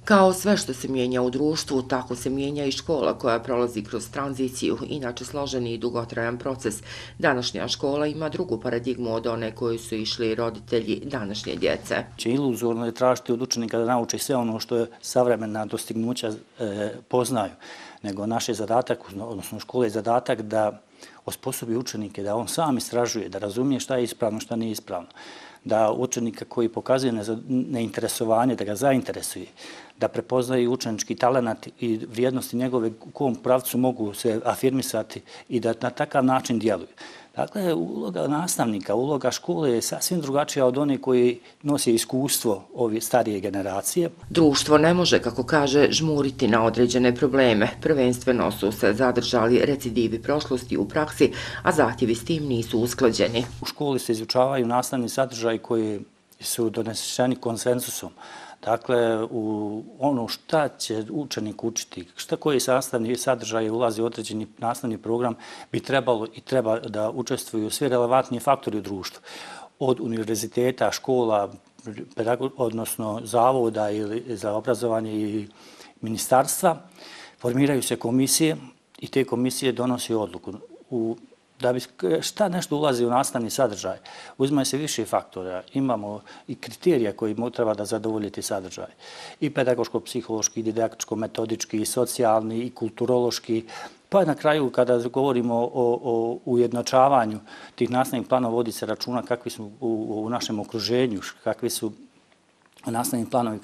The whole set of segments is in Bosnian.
Kao sve što se mijenja u društvu, tako se mijenja i škola koja prolazi kroz tranziciju, inače složeni i dugotrajan proces. Današnja škola ima drugu paradigmu od one koju su išli roditelji današnje djece. Iluzorno je tražiti od učenika da nauči sve ono što je savremena dostignuća poznaju, nego naš je zadatak, odnosno škola je zadatak da osposobi učenike, da on sam istražuje, da razumije šta je ispravno, šta nije ispravno, da učenika koji pokazuje neinteresovanje, da ga zainteresuje, da prepoznaju učenički talenat i vrijednosti njegove u kom pravcu mogu se afirmisati i da na takav način djeluju. Dakle, uloga nastavnika, uloga škole je sasvim drugačija od one koji nosi iskustvo ove starije generacije. Društvo ne može, kako kaže, žmuriti na određene probleme. Prvenstveno su se zadržali recidivi prošlosti u praksi, a zahtjevi s tim nisu usklađeni. U školi se izučavaju nastavni sadržaji koji su doneseni konsenzusom. Dakle, u ono šta će učenik učiti, koji sastavni sadržaj ulazi u određeni nastavni program, bi trebalo i treba da učestvuju svi relevantni faktori u društvu. Od univerziteta, škola, odnosno zavoda ili za obrazovanje i ministarstva, formiraju se komisije i te komisije donosi odluku. Da bi šta nešto ulazi u nastavni sadržaj, uzme se više faktora, imamo i kriterija koji treba da zadovoljiti sadržaj. I pedagoško-psihološki, i didaktičko-metodički, i socijalni, i kulturološki. Pa na kraju, kada govorimo o ujednačavanju tih nastavnih planova, vodi se računa kakvi su u našem okruženju, kakvi su nastavni planovi,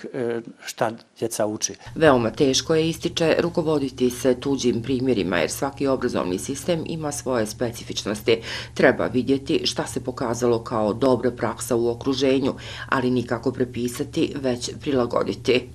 šta djeca uči. Veoma teško je, ističe, rukovoditi se tuđim primjerima, jer svaki obrazovni sistem ima svoje specifičnosti. Treba vidjeti šta se pokazalo kao dobra praksa u okruženju, ali nikako prepisati, već prilagoditi.